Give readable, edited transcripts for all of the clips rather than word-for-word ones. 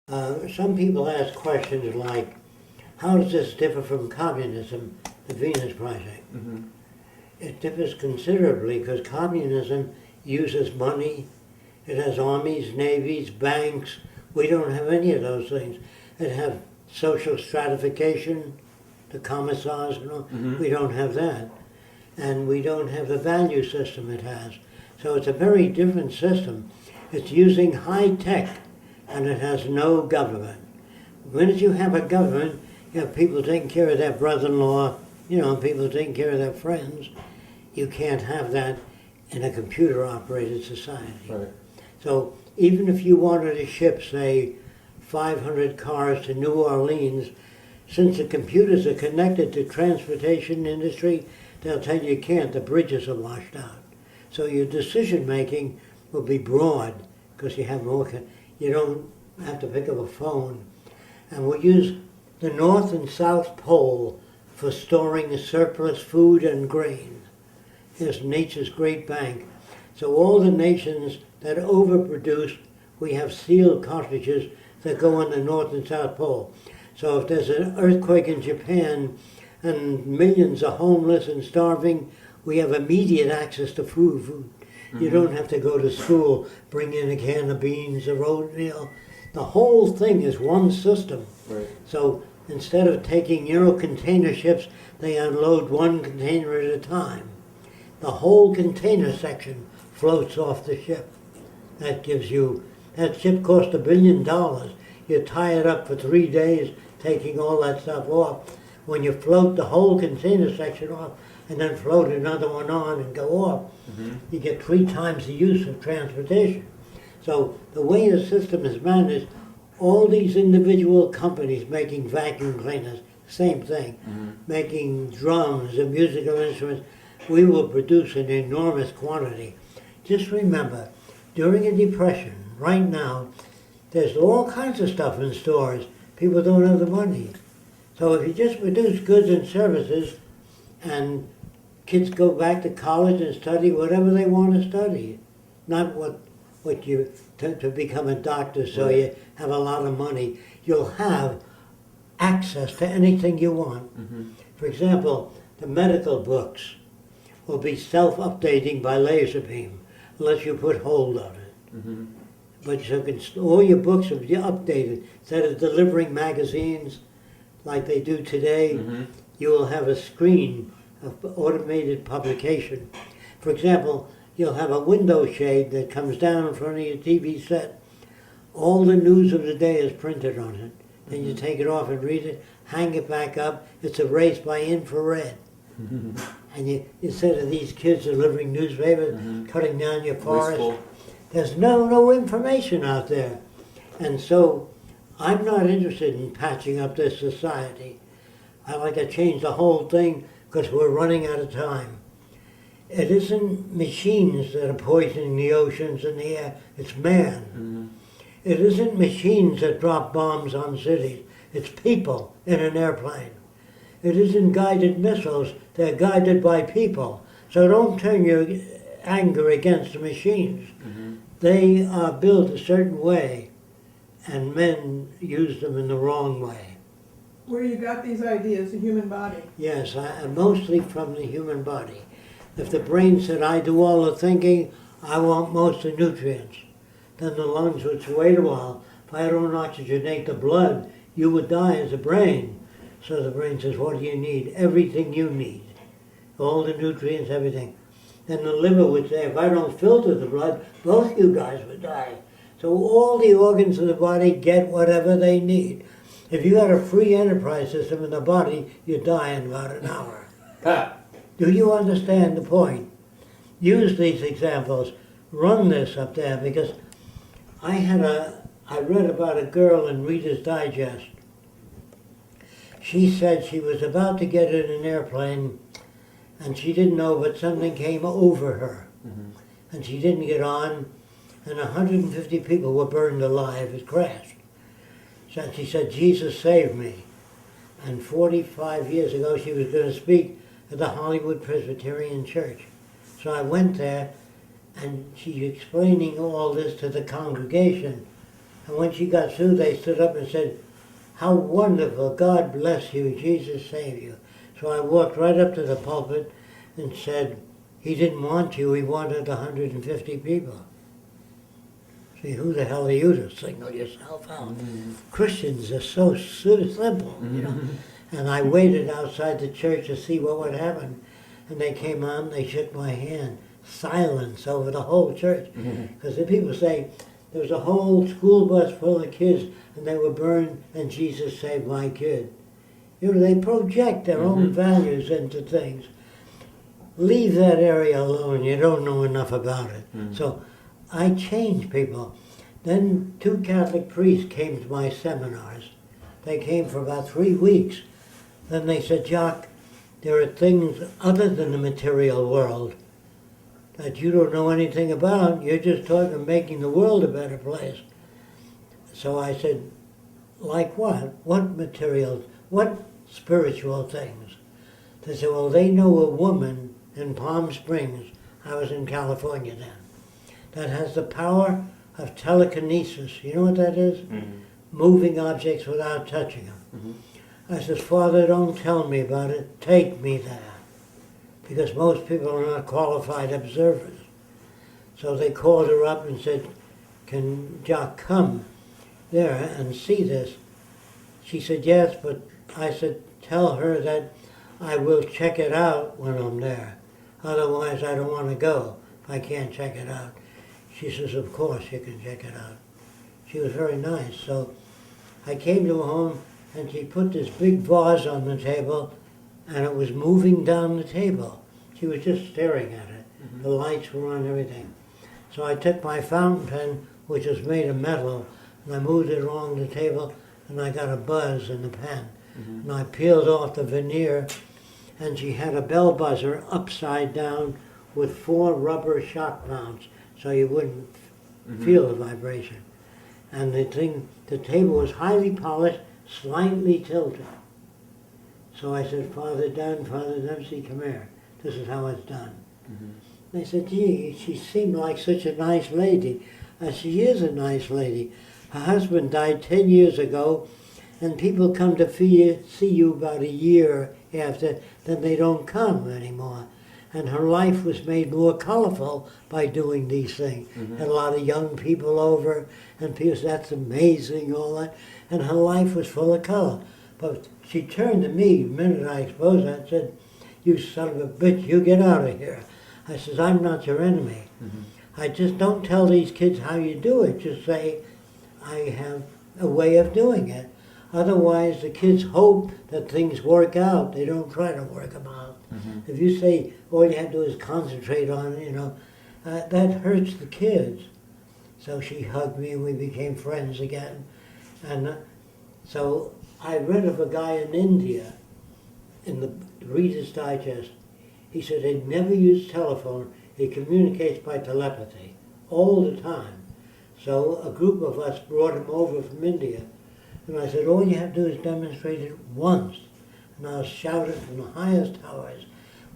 Some people ask questions like, how does this differ from communism, the Venus Project? Mm-hmm. It differs considerably because communism uses money. It has armies, navies, banks. We don't have any of those things. It has social stratification, the commissars and all. Mm-hmm. We don't have that. And we don't have the value system it has. So it's a very different system. It's using high tech, and it has no government. When you have a government, you have people taking care of their brother-in-law, people taking care of their friends. You can't have that in a computer-operated society. Right. So even if you wanted to ship, say, 500 cars to New Orleans, since the computers are connected to transportation industry, they'll tell you can't, the bridges are washed out. So your decision-making will be broad because you have more, you don't have to pick up a phone. And we'll use the North and South Pole for storing surplus food and grain. Here's nature's great bank. So all the nations that overproduce, we have sealed cartridges that go on the North and South Pole. So if there's an earthquake in Japan and millions are homeless and starving, we have immediate access to food. Mm-hmm. You don't have to go to school, bring in a can of beans or oatmeal. The whole thing is one system. Right. So instead of taking container ships, they unload one container at a time. The whole container section floats off the ship. That ship cost $1 billion. You tie it up for 3 days, taking all that stuff off. When you float the whole container section off and then float another one on and go off, mm-hmm. you get 3 times the use of transportation. So the way the system is managed, all these individual companies making vacuum cleaners, same thing, mm-hmm. making drums and musical instruments, we will produce an enormous quantity. Just remember, during a depression, right now, there's all kinds of stuff in stores. People don't have the money. So if you just produce goods and services and kids go back to college and study whatever they want to study, not what you to become a doctor so right. You have a lot of money, you'll have access to anything you want. Mm-hmm. For example, the medical books will be self-updating by laser beam unless you put hold on it. Mm-hmm. But all your books will be updated. Instead of delivering magazines like they do today, mm-hmm. you will have a screen of automated publication. For example, you'll have a window shade that comes down in front of your TV set. All the news of the day is printed on it. Then mm-hmm. you take it off and read it, hang it back up. It's erased by infrared. Mm-hmm. And instead of these kids delivering newspapers, mm-hmm. cutting down your forest, wasteful. There's no information out there. And so I'm not interested in patching up this society. I like to change the whole thing because we're running out of time. It isn't machines that are poisoning the oceans and the air, it's man. Mm-hmm. It isn't machines that drop bombs on cities, it's people in an airplane. It isn't guided missiles, they're guided by people. So don't turn your anger against the machines. Mm-hmm. They are built a certain way, and men use them in the wrong way. Where you got these ideas, the human body? Yes, mostly from the human body. If the brain said, I do all the thinking, I want most of the nutrients, then the lungs would say, wait a while, if I don't oxygenate the blood, you would die as a brain. So the brain says, what do you need? Everything you need. All the nutrients, everything. Then the liver would say, if I don't filter the blood, both you guys would die. So all the organs of the body get whatever they need. If you had a free enterprise system in the body, you'd die in about an hour. Do you understand the point? Use these examples. Run this up there, because I read about a girl in Reader's Digest. She said she was about to get in an airplane and she didn't know, but something came over her. Mm-hmm. And she didn't get on, and 150 people were burned alive. It crashed. So she said, Jesus saved me. And 45 years ago, she was going to speak at the Hollywood Presbyterian Church. So I went there, and she's explaining all this to the congregation. And when she got through, they stood up and said, "How wonderful, God bless you, Jesus save you." So I walked right up to the pulpit and said, "He didn't want you, he wanted 150 people." See, who the hell are you to signal yourself out? Christians are so simple, you know. And I waited outside the church to see what would happen. And they came out and they shook my hand. Silence over the whole church. Because the people say, there was a whole school bus full of kids and they were burned and Jesus saved my kid. You know, they project their own values into things. Leave that area alone. You don't know enough about it. So I changed people. Then 2 Catholic priests came to my seminars. They came for about 3 weeks. Then they said, "Jacque, there are things other than the material world that you don't know anything about. You're just talking of making the world a better place." So I said, "Like what? What material? What spiritual things?" They said, "Well, they know a woman in Palm Springs," I was in California then, "that has the power of telekinesis." You know what that is? Moving objects without touching them. I said, "Father, don't tell me about it. Take me there." Because most people are not qualified observers. So they called her up and said, "Can Jacque come there and see this?" She said, "Yes," but I said, "Tell her that I will check it out when I'm there. Otherwise, I don't want to go if I can't check it out." She says, "Of course you can check it out." She was very nice. So I came to her home and she put this big vase on the table and it was moving down the table. She was just staring at it. The lights were on, everything. So I took my fountain pen, which was made of metal, and I moved it along the table and I got a buzz in the pen. And I peeled off the veneer and she had a bell buzzer upside down with 4 rubber shock mounts so you wouldn't feel the vibration. And the table was highly polished, slightly tilted. So I said, "Father Dempsey, come here. This is how it's done." They said, "Gee, she seemed like such a nice lady." I said, "She is a nice lady. Her husband died 10 years ago, and people come to see you about a year after, then they don't come anymore. And her life was made more colorful by doing these things. Had a lot of young people over, and people said, 'That's amazing,' all that. And her life was full of color. But she turned to me the minute I exposed her and said, 'You son of a bitch, you get out of here.' I says, 'I'm not your enemy. I just don't tell these kids how you do it. Just say, I have a way of doing it. Otherwise, the kids hope that things work out. They don't try to work them out. If you say all you have to do is concentrate on it, that hurts the kids.' So she hugged me and we became friends again. And so I read of a guy in India, in the Reader's Digest. He said he'd never used telephone. He communicates by telepathy all the time. So a group of us brought him over from India. And I said, all you have to do is demonstrate it once. And I was shouting from the highest towers,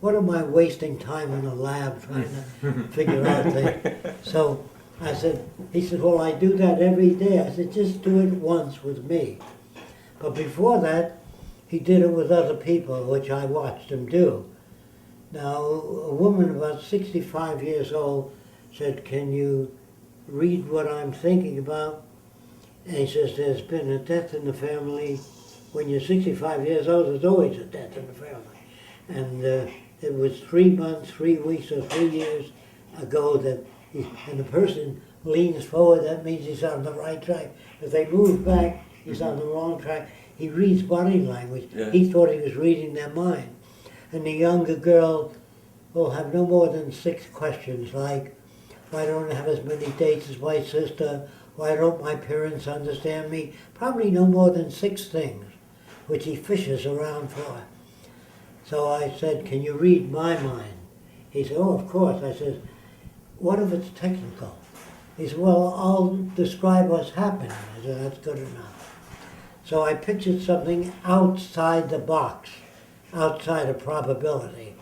what am I wasting time in a lab trying to figure out things? So I said, he said, well, I do that every day. I said, just do it once with me. But before that, he did it with other people, which I watched him do. Now, a woman about 65 years old said, can you read what I'm thinking about? And he says, there's been a death in the family. When you're 65 years old, there's always a death in the family. And it was 3 months, 3 weeks, or 3 years ago that and the person leans forward, that means he's on the right track. If they move back, he's on the wrong track. He reads body language. Yeah. He thought he was reading their mind. And the younger girl will have no more than 6 questions, like, why don't I have as many dates as my sister? Why don't my parents understand me? Probably no more than 6 things, which he fishes around for. So I said, can you read my mind? He said, oh, of course. I said, what if it's technical? He said, well, I'll describe what's happening. I said, that's good enough. So I pictured something outside the box, outside of probability.